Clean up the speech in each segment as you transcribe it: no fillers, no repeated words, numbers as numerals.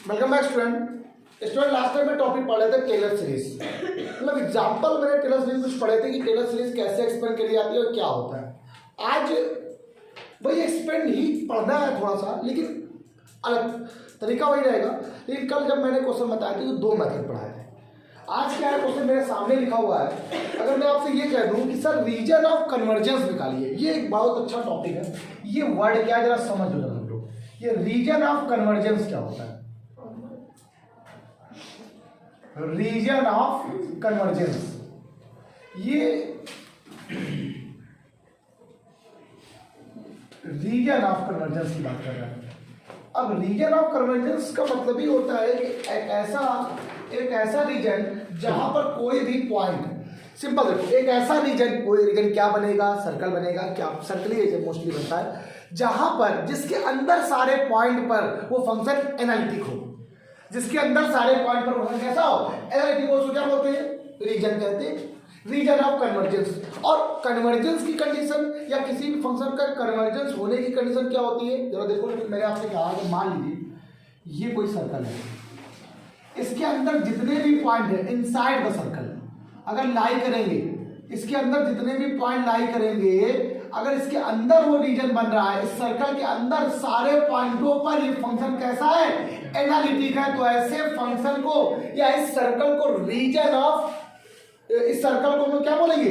Welcome back student last time में topic पढ़ रहे थे टेलर सीरीज। मतलब एग्जांपल मैंने टेलर सीरीज कुछ पढ़े थे कि टेलर सीरीज कैसे एक्सपेंड करी जाती है और क्या होता है। आज वही एक्सपेंड ही पढ़ना है थोड़ा सा, लेकिन अलग तरीका वही रहेगा। लेकिन कल जब मैंने क्वेश्चन बताया था तो दो मेथड पढ़ाए थे। आज क्या है, क्वेश्चन मेरे सामने लिखा हुआ है। अगर मैं आपसे ये कह दूं कि सर रीजन ऑफ कन्वर्जेंस निकालिए, ये एक बहुत अच्छा टॉपिक है। ये वर्ड क्या है जरा समझ लो हम लोग। ये रीजन ऑफ कन्वर्जेंस क्या होता है? रीजन ऑफ कन्वर्जेंस, ये रीजन ऑफ कन्वर्जेंस की बात कर रहे हैं। अब रीजन ऑफ कन्वर्जेंस का मतलब ही होता है कि एक ऐसा रीजन जहां पर कोई भी पॉइंट, सिंपल देखो, एक ऐसा रीजन, कोई रीजन क्या बनेगा, सर्कल बनेगा, क्या सर्कल ही मोस्टली बनता है, जहां पर जिसके अंदर सारे पॉइंट पर वो फंक्शन एनालिटिक हो, जिसके अंदर सारे पॉइंट पर फंक्शन कैसा हो, एनालिटिक हो, उसको क्या बोलते हैं, रीजन कहते हैं। Region of convergence. और कन्वर्जेंस की कंडीशन या किसी भी फंक्शन का कन्वर्जेंस होने की कंडीशन क्या होती है, जरा देखो। मैंने आपसे कहा कि मान लीजिए ये कोई सर्कल है, इसके अंदर जितने भी पॉइंट है इनसाइड द सर्कल अगर लाई करेंगे, इसके अंदर जितने भी पॉइंट लाई करेंगे, अगर इसके अंदर वो रीजन बन रहा है, इस सर्कल के अंदर सारे पॉइंटों पर ये फंक्शन कैसा है, एनालिटिक है, तो ऐसे फंक्शन को या इस सर्कल को रीजन ऑफ, इस सर्कल को हम क्या बोलेंगे,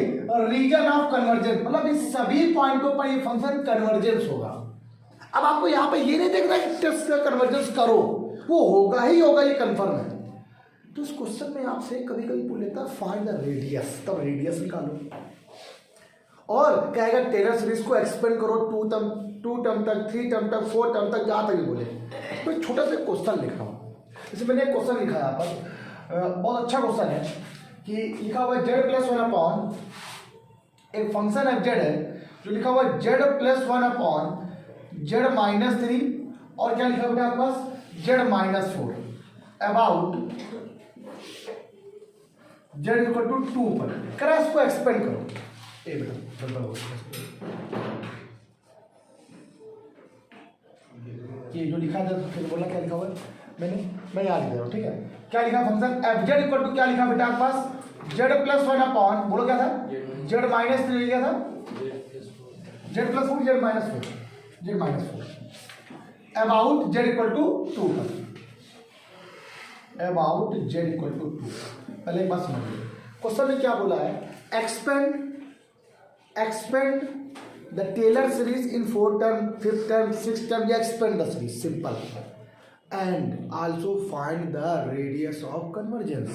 रीजन ऑफ कन्वर्जेंस। मतलब इस सभी पॉइंटों पर ये फंक्शन कन्वर्जेंस होगा। अब आपको यहाँ पे ये नहीं देखना कि टेस्ट का कन्वर्जेंस करो, वो होगा ही होगा, ये कंफर्म है। तो इस क्वेश्चन में आपसे कभी कभी पूछ लेता है फाइंड द रेडियस, तब रेडियस निकालो और कहेगा टेलर सीरीज को एक्सपेंड करो 2 टर्म तक, 3 टर्म तक, 4 टर्म तक, जहां तक भी बोले। तो एक छोटा सा क्वेश्चन लिख रहा हूँ। जैसे मैंने एक क्वेश्चन लिखा है यहाँ पर, बहुत अच्छा क्वेश्चन है कि लिखा हुआ है z+1 एक फंक्शन एफ जेड है जो लिखा हुआ है z+1 z-3 और क्या लिखा हुआ है आपके पास z-4 अबाउट z=2 पर करा, इसको एक्सपेंड करो। ये जो लिखा था तो फिर बोला क्या लिखा हुआ है, मैं याद दे रहा हूँ, ठीक है। क्या लिखा function f z equal to क्या लिखा बेटा आपके पास, z+1 बोलो क्या था, z-3 क्या था, z+4 z-4 अबाउट z=2 पर, अबाउट z=2। पहले एक बात समझिए, क्वेश्चन में क्या बोला है, expand the Taylor series in 4 term, 5 term, 6 term, या expand the series, simple. And also find the radius of convergence.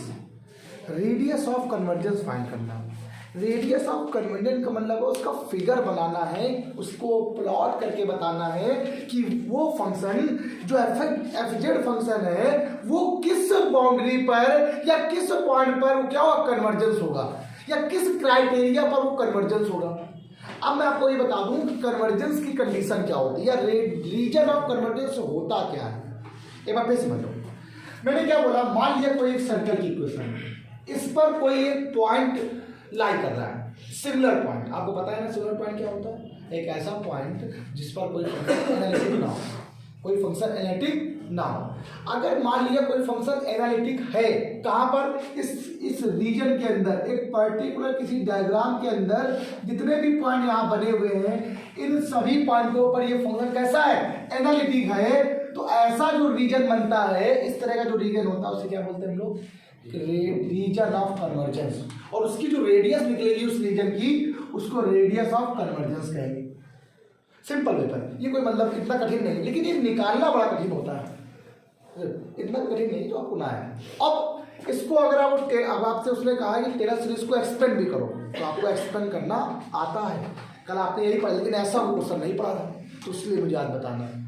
Radius of convergence find करना। रेडियस ऑफ कन्वर्जेंस का मतलब उसका फिगर बनाना है, उसको प्लॉट करके बताना है कि वो फंक्शन जो एफ जेड फंक्शन है वो किस बाउंड्री पर या किस पॉइंट पर क्या होगा, कन्वर्जेंस होगा, या किस क्राइटेरिया पर वो कन्वर्जेंस होगा। अब मैं आपको ये बता दूं कि कन्वर्जेंस की कंडीशन क्या होती है या रीजन ऑफ कन्वर्जेंस होता क्या है। एक बार फिर समझो, मैंने क्या बोला, मान लिया कोई एक सर्कल की इक्वेशन है, इस पर कोई एक पॉइंट लाई कर रहा है, सिमिलर पॉइंट। आपको पता है ना सिमिलर पॉइंट क्या होता है, एक ऐसा पॉइंट जिस पर कोई फंक्शन एनालिटिक ना हो, कोई फंक्शन एनालिटिक ना हो। अगर मान लिया कोई फंक्शन एनालिटिक है, कहां पर, इस रीजन के अंदर, एक पर्टिकुलर किसी डायग्राम के अंदर जितने भी पॉइंट यहाँ बने हुए हैं, इन सभी पॉइंटों पर ये फंक्शन कैसा है, एनालिटिक है। तो ऐसा जो रीजन बनता है, इस तरह का जो रीजन होता है उसे क्या बोलते हैं हम लोग, रीजन ऑफ कन्वर्जेंस। और उसकी जो रेडियस निकलेगी उस रीजन की, उसको रेडियस ऑफ कन्वर्जेंस कहेंगे। सिंपल पेपर, ये कोई मतलब इतना कठिन नहीं, लेकिन ये निकालना बड़ा कठिन होता है, इतना कठिन नहीं जो आपको ना है। अब इसको अगर आप, अब आपसे उसने कहा है कि टेलर सीरीज को एक्सपेंड भी करो, तो आपको एक्सपेंड करना आता है। कल आपने यही पढ़ा, लेकिन ऐसा वो क्वेश्चन नहीं पढ़ा था, तो इसलिए मुझे आज बताना है।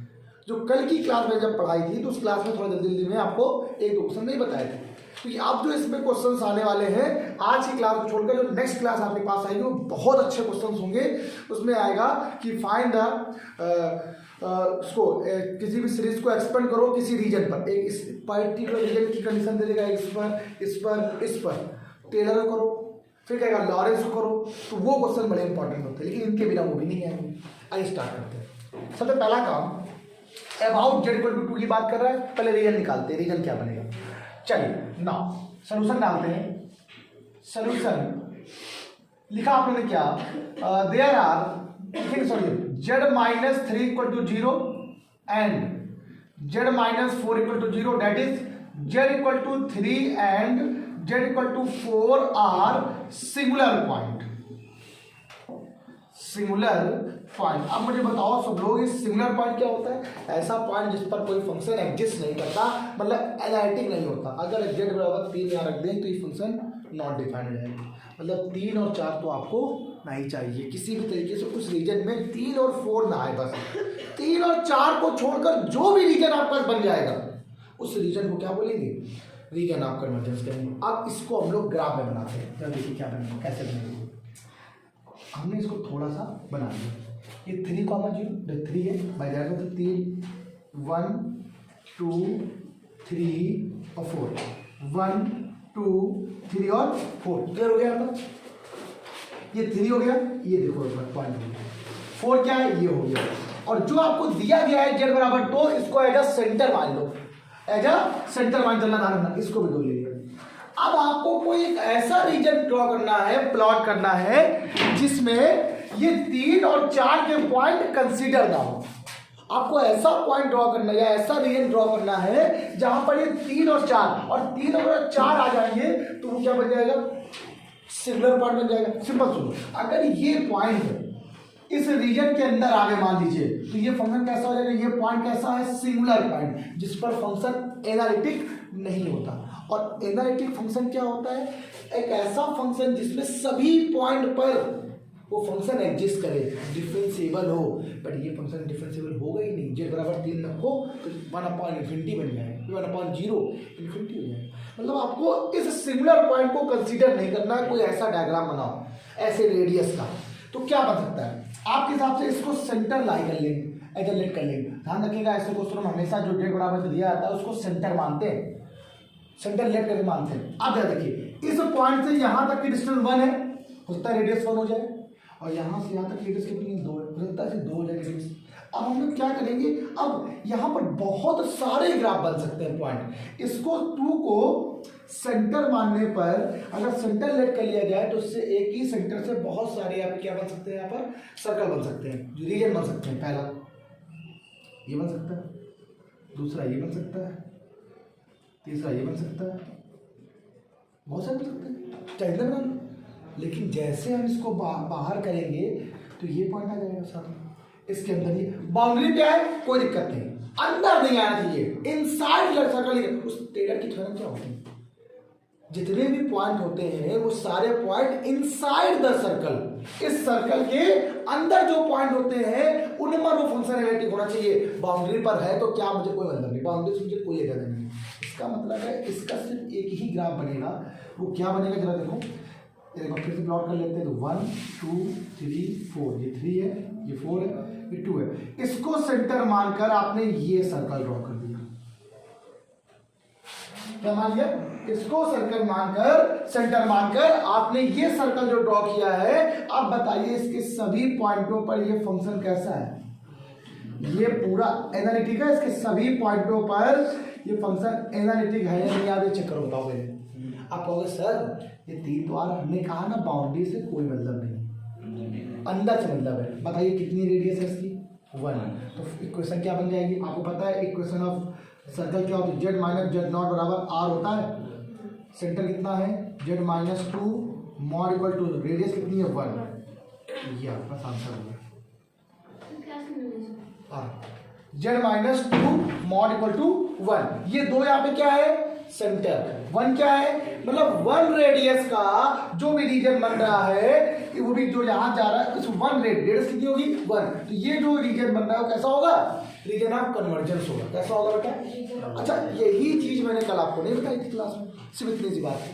जो कल की क्लास में जब पढ़ाई थी तो उस क्लास में थोड़ा जल्दी में आपको 1-2 क्वेश्चन नहीं बताए थे, क्योंकि अब जो इसमें क्वेश्चंस आने वाले हैं आज की क्लास को छोड़कर, जो नेक्स्ट क्लास आपके पास आएगी वो बहुत अच्छे क्वेश्चंस होंगे। उसमें आएगा कि फाइंड द उसको किसी भी सीरीज को एक्सपेंड करो किसी रीजन पर, एक इस पर्टिकुलर रीजन की कंडीशन दे देगा, इस पर टेलर करो, फिर कहेगा लॉरेंस को करो। तो वो क्वेश्चन बड़े इंपॉर्टेंट होते हैं, लेकिन इनके बिना वो भी नहीं आएंगे। आइए स्टार्ट करते हैं। सबसे पहला काम, अबाउट जेड इक्वल टू 2 की बात कर रहा है। पहले रीजन निकालते हैं, रीजन क्या बनेगा। चलिए नाउ सॉल्यूशन डालते हैं। सॉल्यूशन लिखा आप लोगों ने क्या, there are sorry z minus 3 equal to 0 and z minus 4 equal to 0, that is z equal to 3 and z equal to 4 are singular point. Singular point, अब मुझे बताओ सब लोग इस सिंगुलर पॉइंट क्या होता है। ऐसा पॉइंट जिस पर कोई फंक्शन एग्जिस्ट नहीं करता, मतलब एनालिटिक नहीं होता। अगर जेड बराबर 3 यहाँ रख दें तो ये फंक्शन नॉट डिफाइंड हो जाएगा। मतलब 3 और 4 तो आपको नहीं चाहिए किसी भी तरीके से। उस रीजन में 3 और 4 ना आए, बस 3 और 4 को छोड़कर जो भी रीजन आपका बन जाएगा उस रीजन को क्या बोलेंगे, रीजन ऑफ कन्वर्जेंस करेंगे। अब इसको हम लोग ग्राफ में बनाते हैं। तो देखिए क्या बनेगा, कैसे बनेगा। हमने इसको थोड़ा सा बना दिया। ये 3, 0 3 है, बाई जाएगा तो 3 1 2 3 और 4 1 2 3 और 4 क्लियर हो गया आपका। ये 3 हो गया, ये देखो पॉइंट 4 क्या है, ये हो गया। और जो आपको दिया गया है जेड बराबर 2, इसको एज अ सेंटर मान लो, एज अ सेंटर मान चलना था, इसको भी 2 ले लिया। अब आपको कोई एक ऐसा रीजन ड्रॉ करना है, प्लॉट करना है जिसमें ये 3 और 4 के पॉइंट कंसीडर ना हो। आपको ऐसा पॉइंट ड्रॉ करना है या ऐसा रीजन ड्रॉ करना है जहां पर ये 3 और 4 और 3 और 4 आ जाएंगे तो वो क्या बन जाएगा, सिंगुलर पॉइंट बन जाएगा। सिंपल सुनो, अगर ये पॉइंट इस रीजन के अंदर आगे मान लीजिए तो ये फंक्शन कैसा हो जाएगा, ये पॉइंट कैसा है, सिंगुलर पॉइंट जिस पर फंक्शन एनालिटिक नहीं होता। और एनालिटिक फंक्शन क्या होता है, एक ऐसा फंक्शन जिसमें सभी पॉइंट पर वो फंक्शन एग्जिस्ट करे, डिफरेंशिएबल हो। बट ये फंक्शन डिफरेंशिएबल होगा ही नहीं। जेड बराबर 3 रखो तो 1/∞ बन जाएगा, 1/0 इन्फिनिटी हो जाएगा। मतलब आपको इस सिंगुलर पॉइंट को कंसीडर नहीं करना। कोई ऐसा डायग्राम बनाओ ऐसे रेडियस का, तो क्या बन सकता है आपके हिसाब से, इसको सेंटर लाई कर लेंगे, आइसोलेट कर लेंगे। ध्यान रखिएगा ऐसे क्वेश्चन में हमेशा जो जेड बराबर दिया जाता है उसको सेंटर मानते हैं, सेंटर लेट करके मानते हैं। अब याद देखिए इस पॉइंट से यहां तक की डिस्टेंस 1 है, हो सकता है रेडियस 1 हो जाए, और यहां से यहां तक रेडियस कितनी है, 2 है, हो सकता है 2 हो जाए रेडियस। अब हम लोग क्या करेंगे, अब यहां पर बहुत सारे ग्राफ बन सकते हैं पॉइंट। इसको 2 को सेंटर मानने पर अगर सेंटर लेट कर लिया जाए तो उससे एक ही सेंटर से बहुत सारे यहाँ पे क्या बन सकते हैं, यहाँ पर सर्कल बन सकते हैं, रीजन बन सकते हैं। पहला ये बन सकता है, दूसरा ये बन सकता है, तीसरा ये बन सकता है, बहुत सारे बन सकते हैं, चाहिए बना। लेकिन जैसे हम इसको बाहर करेंगे तो ये पॉइंट आ जाएगा सामने, इसके अंदर ये बाउंड्री क्या है, कोई दिक्कत नहीं, अंदर नहीं आना चाहिए, इनसाइड सर्कल। उस टेलर की थ्योरम क्या होती है, जितने भी पॉइंट होते हैं वो सारे पॉइंट इनसाइड द सर्कल, इस सर्कल के अंदर जो पॉइंट होते हैं उनमें वो फंक्शन रिलेटिव होना चाहिए। बाउंड्री पर है तो क्या, मुझे कोई मतलब नहीं, बाउंड्री से मुझे कोई लेना नहीं। इसका मतलब है इसका सिर्फ एक ही ग्राफ बनेगा, वो क्या बनेगा जरा देखो, फिर से प्लॉट कर लेते हैं। तो 1 2 3 4, ये 3 है, ये 4 है, ये 2 है। इसको सेंटर मानकर आपने ये सर्कल ड्रॉ कर दिया, क्या मान लिया, इसको सर्कल मानकर, सेंटर मानकर आपने ये सर्कल जो ड्रॉ किया है। अब बताइए इसके सभी पॉइंटों पर ये फंक्शन कैसा है, ये पूरा एनालिटिक है, इसके सभी पॉइंटों पर ये फंक्शन एनालिटिक है या नहीं, आप ये चेक करो, बताओ पहले। आप कहोगे सर ये 3 तो हमने कहा ना बाउंड्री से कोई मतलब नहीं, अंदर से मतलब है। बताइए कितनी रेडियस है इसकी, 1। तो इक्वेशन क्या बन जाएगी, आपको पता है इक्वेशन ऑफ सर्कल क्या होती है, जेड माइनस जेड नॉट बराबर आर होता है। सेंटर कितना है, z minus 2 mod equal to radius कितनी है, 1। ये आपका आंसर होगा, z minus 2 mod equal to 1। ये 2 यहाँ पे क्या है, सेंटर, 1 क्या है, मतलब 1 रेडियस का जो भी रीजन बन रहा है वो भी जो यहां जा रहा है उस 1 रेडियस कितनी होगी, 1। तो ये जो रीजन बन रहा है वो कैसा होगा, रीजन ऑफ कन्वर्जेंस होगा। कैसा होगा बेटा, अच्छा यही चीज मैंने कल आपको नहीं बताई थी क्लास में, सिर्फ इतनी सी बात है।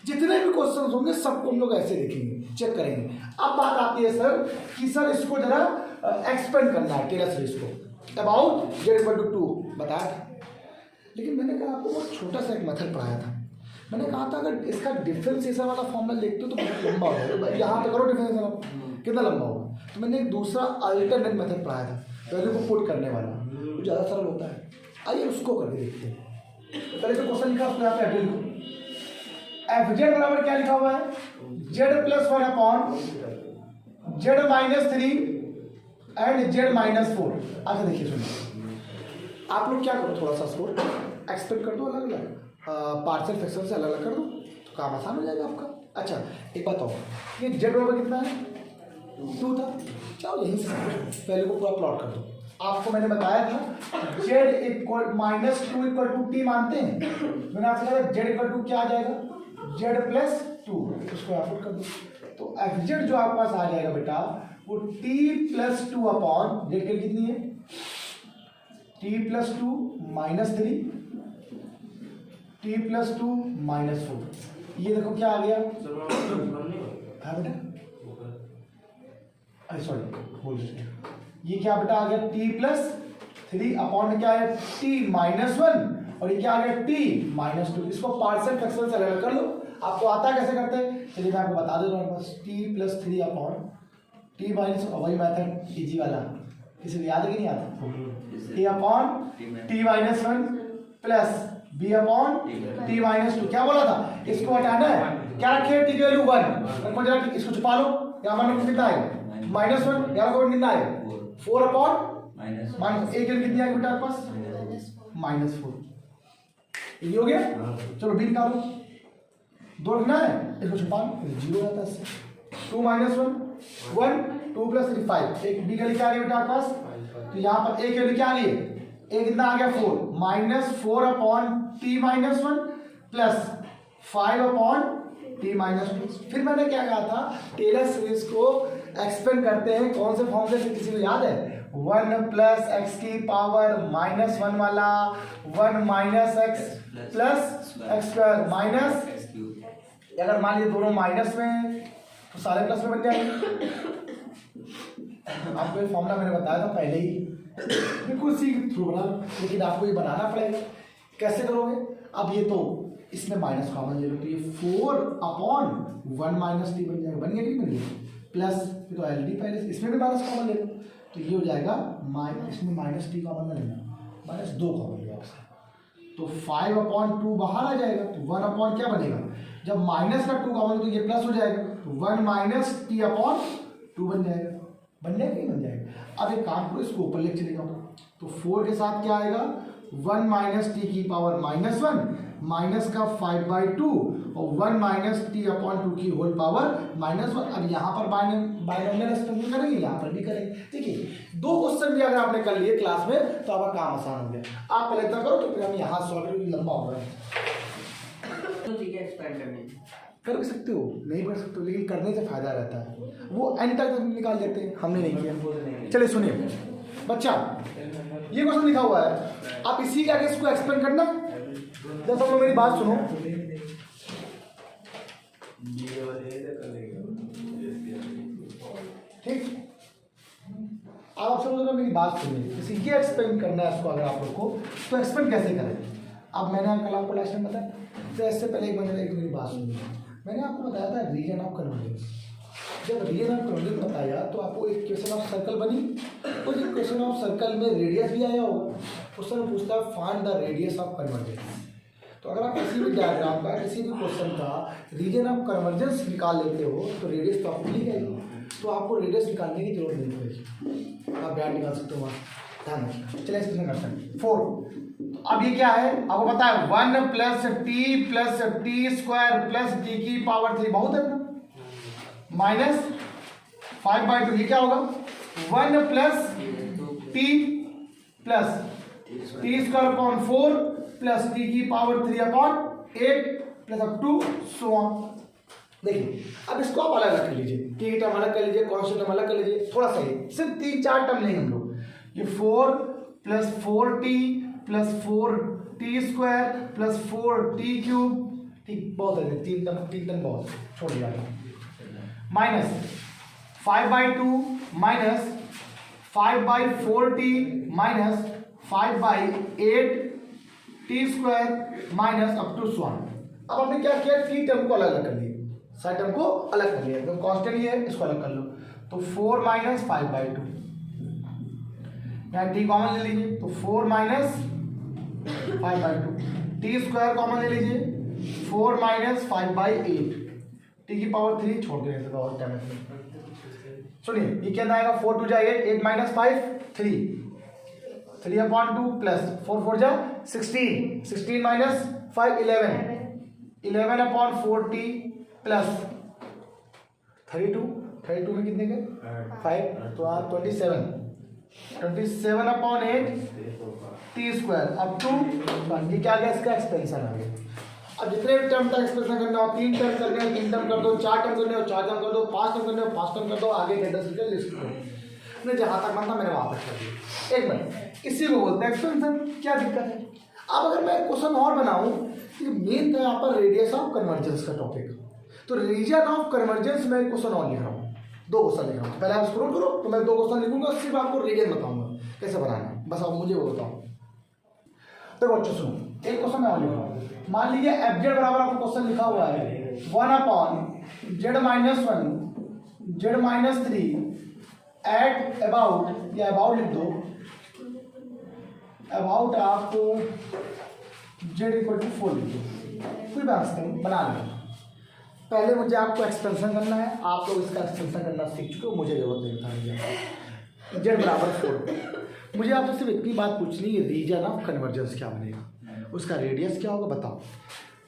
जितने भी क्वेश्चन होंगे सबको हम लोग ऐसे देखेंगे, चेक करेंगे। अब बात आती है सर कि सर इसको जरा एक्सपेंड करना है टेलर सीरीज को, अबाउट जेड इक्वल टू 2 बताया था। लेकिन मैंने कहा आपको बहुत छोटा सा एक मेथड पढ़ाया था। मैंने कहा था अगर इसका डिफरेंशिएशन वाला फॉर्मूला लिखते हो तो बहुत लंबा हो जाएगा, यहाँ पे करो डिफरेंशिएशन कितना लंबा होगा। तो मैंने एक दूसरा अल्टरनेट मेथड पढ़ाया था, वैल्यू को पुट करने वाला। तो ज़्यादा सरल होता है। आइए उसको करके देखते हैं। तो पहले जो क्वेश्चन लिखा उसको यहाँ पे एफ जेड बराबर क्या लिखा हुआ है, Z plus 1 upon Z minus 3 and z minus 4। अच्छा देखिए सुनिए, आप लोग क्या करो, थोड़ा सा इसको एक्सपेक्ट कर दो अलग अलग, पार्शियल फ्रैक्शन से अलग अलग कर दो तो काम आसान हो जाएगा आपका। अच्छा एक बात और, ये जेड बराबर कितना है 2 था, चलो यहीं से पहले को पूरा प्लॉट कर दो। आपको मैंने बताया था z equal -2 equal to t मानते हैं, मैंने आपसे कहा जेड इक्वल टू क्या आ जाएगा, जेड प्लस 2, उसको यहाँ पुट कर दो। तो एफ जेड जो आपके पास आ जाएगा बेटा वो टी प्लस 2 अपॉन जेड की कितनी है, T plus 2 minus 3 T plus 2 minus 4। ये देखो क्या आ गया, हाँ बेटा सॉरी ये क्या बेटा आ गया टी प्लस 3 अपॉन में क्या है टी माइनस 1 और ये क्या आ गया टी माइनस 2। इसको पार्शियल फ्रैक्शन से अलग कर लो। आपको आता है कैसे करते हैं, चलिए मैं आपको बता देता हूँ। बस t plus 3 upon t minus, वही मैथड इजी वाला, किसी को याद है कि नहीं आता, a upon t minus 1 plus b upon t minus 2। क्या बोला था, इसको हटाना है, क्या रखे टी की वैल्यू 1, इसको छुपा लो, यहाँ मान कितना है -1, यहाँ को कितना है 4 अपॉन माइनस, एक कितनी आएगी बेटा आपके पास -4। ये हो गया, चलो बी निकालो, 2 लिखना है, इसको छुपा लो, 0 आता है इससे। 2 माइनस 1 1 2 प्लस 3 5, एक बी का लिखा आ गया बेटा आपके पास। तो यहाँ पर एक लिखा आ गई, एक कितना आ गया 4 -4 upon t minus 1 plus 5 upon t minus 2। फिर मैंने क्या कहा था, टेलर सीरीज को एक्सपेंड करते हैं कौन से फॉर्म से, किसी को याद है, 1 प्लस एक्स की पावर -1 वाला, 1 minus x plus x square minus, अगर मान लीजिए दोनों माइनस में तो सारे प्लस में बन जाएंगे। आपको ये फॉर्मूला मैंने बताया था पहले ही, बिल्कुल सी थ्रू बना, लेकिन आपको ये बनाना पड़ेगा। कैसे करोगे, अब ये तो इसमें माइनस कॉमन ले लो, तो ये 4 अपॉन 1 माइनस टी बन जाएगा, बन गया कि बन गया, प्लस तो एल डी पहले इसमें भी माइनस कॉमन ले लो, तो ये हो जाएगा इसमें माइनस टी कॉमन में लेना, -2 कॉमन लिया आपसे, तो 5 अपॉन 2 बाहर आ जाएगा, तो 1 अपॉन क्या बनेगा, जब माइनस का 2 कॉमन तो ये प्लस हो जाएगा, तो 1 माइनस टी अपॉन 2 बन जाएगा, बन जाएगा नहीं बन जाएगा। अब एक काम करो, इसको ऊपर लेके चले जाओ, तो 4 के साथ क्या आएगा 1 माइनस टी की पावर -1 माइनस का 5/2 और 1 माइनस टी अपॉन 2 की होल पावर -1। अब यहाँ पर बाइनोमियल एक्सपेंशन करेंगे, यहाँ पर भी करेंगे। देखिए 2 क्वेश्चन भी अगर आपने कर लिए क्लास में तो आपका काम आसान हो गया। आप पहले इतना करो तो फिर हम यहाँ सॉल्व करेंगे, लंबा हो रहा है तो ठीक है, एक्सपेंड करने कर भी सकते हो, नहीं कर सकते हो, लेकिन करने से फायदा रहता है, वो एंड तक निकाल देते हैं, हमने नहीं किया। चलिए सुनिए बच्चा, ये क्वेश्चन लिखा हुआ है, आप इसी के आगे इसको एक्सपेंड करना। जब सब लोग मेरी बात सुनो, ठीक, आप सब लोग मेरी बात सुनिए, इसी के एक्सपेंड करना है इसको। अगर आप लोग को तो एक्सपेंड कैसे करें, अब मैंने कल आपको लास्ट टाइम बताया, तो इससे पहले एक मेरी बात सुनिए, मैंने आपको बताया था रीजन ऑफ कन्वर्जेंस। जब रीजन ऑफ कन्वर्जेंस बताया तो आपको एक क्वेश्चन ऑफ सर्कल बनी, और एक क्वेश्चन ऑफ सर्कल में रेडियस भी आया होगा। क्वेश्चन पूछता है find the radius of convergence. तो अगर आप किसी भी डायग्राम का, किसी भी क्वेश्चन का रीजन ऑफ कन्वर्जेंस निकाल लेते हो तो रेडियस तो आपको मिल जाएगी, तो आपको रेडियस निकालने की जरूरत नहीं पड़ेगी, आप ब्याज निकाल सकते हो वहाँ, ध्यान रखना। चलिए इसमें करते हैं 4। अब ये क्या है आपको पता है, 1 plus t square plus t की पावर 3, बहुत है ना, माइनस 5/2, ये क्या होगा 1 plus t square upon 4 plus t की power 3 upon 8 plus up to so on. देखिए अब इसको आप अलग अलग कर लीजिए, टी की टर्म अलग कर लीजिए, कॉन्स्टेंट टर्म अलग कर लीजिए, थोड़ा सा ही, सिर्फ 3-4 टर्म नहीं हम लोग, ये 4 plus 4t plus 4t square plus 4t cube, ठीक बहुत है, 3 टर्म बहुत है, छोड़ दिया, minus 5/2 minus 5/4t minus 5/8 t square minus up to 1। अब हमने क्या किया, टी टर्म को अलग अलग कर लिया, साइड टर्म को अलग कर लिया, एकदम कांस्टेंट ही है, इसको अलग कर लो, तो 4 माइनस 5/2 यहाँ टी कॉमन ले लीजिए तो 4 माइनस 5/2, टी स्क्वायर कॉमन ले लीजिए 4 माइनस 5/8, टी की पावर 3 छोड़ देंगे इसका और क्या मतलब। सुनिए ये क्या आएगा 4 2 जाए 8 माइनस 5 3, 3/2 प्लस 4 4 जा 16 माइनस 5 11/40 प्लस 32 में कितने के 5 तो आप 27/8 टी स्क्वायर अप टू 1, ये क्या गया इसका एक्सपेंशन आ गया। अब जितने भी टर्म का एक्सप्रेशन करना हो 3 टर्म करने हो 3 टर्म कर दो, 4 टर्म करने हो 4 टर्म कर दो, 5 टर्म करने हो 5 टर्म कर दो, आगे कैंडल्स की लिस्ट करो। मैंने जहाँ तक मानता मैंने वहाँ तक कर दिया। एक मिनट, इसी को बोलते हैं एक्सपेंशन। क्या दिक्कत है? अब अगर मैं क्वेश्चन और बनाऊँ, मेन था यहाँ पर रेडियस ऑफ कन्वर्जेंस का टॉपिक, तो रीजन ऑफ कन्वर्जेंस में क्वेश्चन और लिख रहा हूँ, 2 क्वेश्चन लिख रहा हूँ। पहले आप स्क्रॉल करो तो मैं 2 क्वेश्चन लिखूंगा, सिर्फ आपको रीजन बताऊंगा कैसे बनाना है, बस आप मुझे वो बताओ। तो बच्चों सुनो, एक क्वेश्चन मैं और लिख रहा हूँ। मान लीजिए एफ जेड बराबर आपको क्वेश्चन लिखा हुआ है 1/z-1 z-3 एट अबाउट, या अबाउट लिख दो, अबाउट आप z = 4 लिख दो, कोई बात नहीं बना लो। पहले मुझे आपको एक्सपेंशन करना है, आप लोग इसका एक्सपेंशन करना सीख चुके हो, मुझे जरूरत नहीं था। z बराबर 4, मुझे आपसे सिर्फ इतनी बात पूछनी है, रीजन ऑफ कन्वर्जेंस क्या बनेगा, उसका रेडियस क्या होगा बताओ।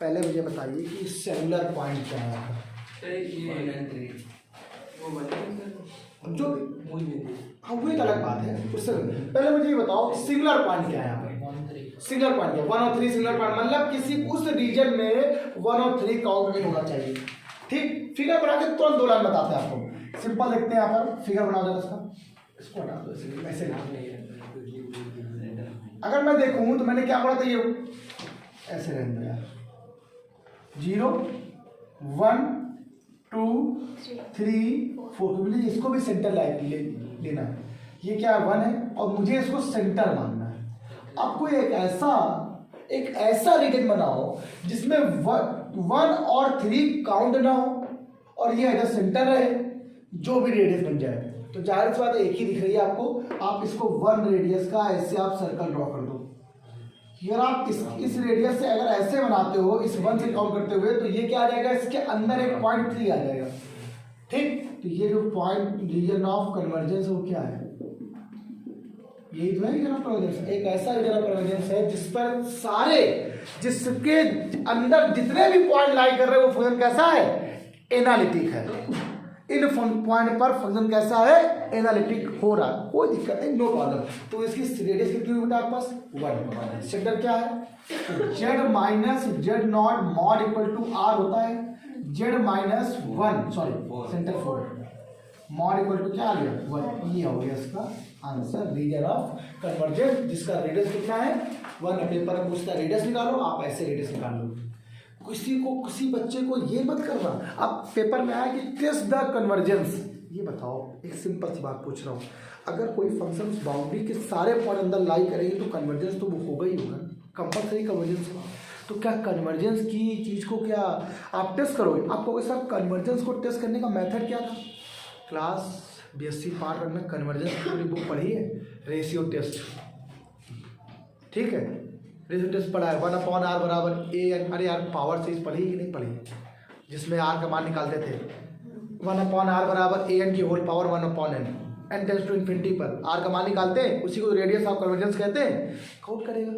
पहले मुझे बताइए कि सेलुलर पॉइंट क्या है, जो हाँ वो एक अलग बात है उससे। पहले मुझे ये बताओ सिंगुलर पॉइंट क्या है यहाँ पर, सिंगुलर पॉइंट क्या 1 और 3 सिंगुलर पॉइंट मतलब किसी उस रीजन में 1 और 3 काउंट में होना चाहिए। ठीक, फिगर बना के तुरंत 2 लाइन बताते हैं आपको, सिंपल देखते हैं यहाँ पर फिगर बना दो इसका, इसको हटा दो ऐसे। अगर मैं देखूं तो मैंने क्या पढ़ा था, ये ऐसे रहने दो यार, 0 1 2 3 4, इसको भी सेंटर लाइन लेना है, ये क्या 1 है और मुझे इसको सेंटर मानना है। आपको एक ऐसा रीजन बनाओ जिसमें 1 और 3 काउंट ना हो और ये इधर सेंटर रहे, जो भी रेडियस बन जाए तो जाहिर सी बात एक ही दिख रही है आपको। आप इसको 1 रेडियस का ऐसे आप सर्कल ड्रॉ कर दो। अगर आप इस रेडियस से अगर ऐसे बनाते हो, इस 1 से काउंट करते हुए, तो ये क्या आ जाएगा, इसके अंदर एक पॉइंट 3 आ जाएगा। ठीक, तो ये जो पॉइंट रीजन ऑफ कन्वर्जेंस वो क्या है, यही तो है रीजन ऑफ कन्वर्जेंस। एक ऐसा रीजन ऑफ कन्वर्जेंस है जिस पर जिसके अंदर जितने भी पॉइंट लाई कर रहे हैं वो फंक्शन कैसा है, एनालिटिक है। इन पॉइंट पर फंक्शन कैसा है, एनालिटिक हो रहा है, कोई दिक्कत नहीं, नो प्रॉब्लम। तो इसकी रेडियस कितनी हुई बेटा आपके पास 1। सेंटर क्या है, z minus z not mod equal to r होता है z minus 1, sorry centre 4 mod equal to क्या आ गया 1। ये हो गया इसका आंसर, रीजन ऑफ कन्वर्जेंस जिसका रेडियस कितना है 1। पेपर में उसका रेडियस निकालो, आप ऐसे रेडियस निकाल लो। किसी बच्चे को ये मत करना, अब पेपर में आया कि टेस्ट द कन्वर्जेंस। ये बताओ, एक सिंपल सी बात पूछ रहा हूँ, अगर कोई फंक्शन बाउंड्री के सारे पॉइंट अंदर लाई करेंगे तो कन्वर्जेंस तो वो होगा ही होगा, कंपल्सरी कन्वर्जेंस। तो क्या कन्वर्जेंस की चीज़ को क्या आप टेस्ट करोगे? आपको सर कन्वर्जेंस को टेस्ट करने का मेथड क्या था? क्लास BSc पार्ट 1 में कन्वर्जेंस की पूरी बुक पढ़ी है, रेशियो टेस्ट। ठीक है, रेशियो टेस्ट पढ़ा है, 1/r बराबर an। अरे यार पावर सीरीज पढ़ी कि नहीं पढ़ी, जिसमें r का मान निकालते थे 1/r बराबर an की whole power 1/n, n tends to infinity पर r का मान निकालते हैं, उसी को रेडियस ऑफ कन्वर्जेंस कहते हैं। काउंट करेगा,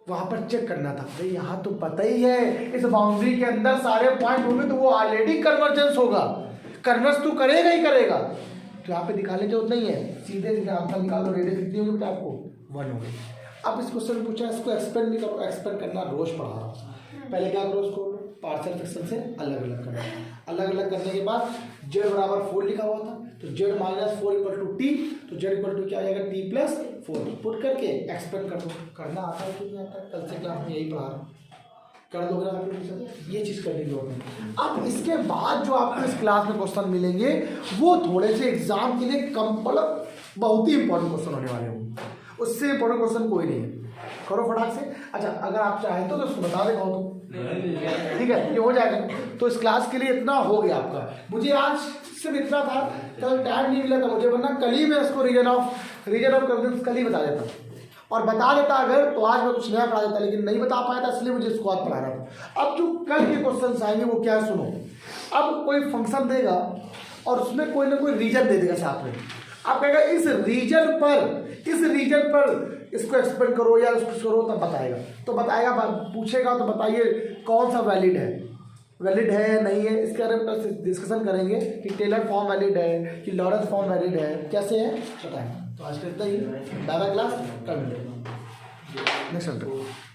वहाँ पर चेक करना था। भाई यहाँ तो पता ही है इस बाउंड्री के अंदर सारे पॉइंट होंगे तो वो ऑलरेडी कन्वर्जेंस होगा, कन्वर्स तो करेगा ही करेगा। तो यहाँ पे दिखाने की जरूरत नहीं है, सीधे आंसर निकालो, रेडियस कितनी होगी बेटा आपको 1 होगी। अब इस क्वेश्चन पूछा, इसको एक्सपेंड भी करो। एक्सपेंड करना रोज पढ़ा रहा हूँ, पहले क्या करो, इसको पार्शियल फ्रैक्शन से अलग अलग करना। अलग अलग करने के बाद z बराबर 4 लिखा हुआ था, तो z minus 4 equal to t, तो z इक्वल टू क्या आ जाएगा t प्लस 4। पुट करके एक्सपेंड कर दो। करना आता है कि नहीं आता, कल से क्लास में यही पढ़ा रहा हूँ, कर दोगे ना आप, ये चीज़ करने की जरूरत नहीं। अब इसके बाद जो आपको इस क्लास में क्वेश्चन मिलेंगे वो थोड़े से एग्जाम के लिए बहुत ही इंपॉर्टेंट क्वेश्चन होने वाले होंगे, उससे इंपॉर्टेंट क्वेश्चन कोई नहीं है। करो फटाक से। अच्छा अगर आप चाहें तो उसको बता दे कहो तो, ठीक है, ये हो जाएगा। तो इस क्लास के लिए इतना हो गया आपका। मुझे आज सिर्फ इतना था, कल टाइम नहीं मिला था मुझे, वरना कल ही मैं इसको रीजन ऑफ कन्वर्जेंस कल ही बता देता, और बता देता अगर तो आज मैं कुछ नया पढ़ा देता, लेकिन नहीं बता पाया था इसलिए मुझे इसको आज पढ़ा रहा था। अब जो कल के क्वेश्चन आएंगे वो क्या है सुनो। अब कोई फंक्शन देगा और उसमें कोई ना कोई रीजन दे देगा साथ में, आप कहेगा इस रीजन पर इसको एक्सपेंड करो या उसको करो, तब बताएगा। तो बताएगा, पूछेगा तो बताइए कौन सा वैलिड है या नहीं है, इसके बारे में डिस्कशन करेंगे कि टेलर फॉर्म वैलिड है कि लॉरेंस फॉर्म वैलिड है, कैसे है बताएंगे। तो आज करते ही 12 क्लास कल मिलेगा नेक्स्ट।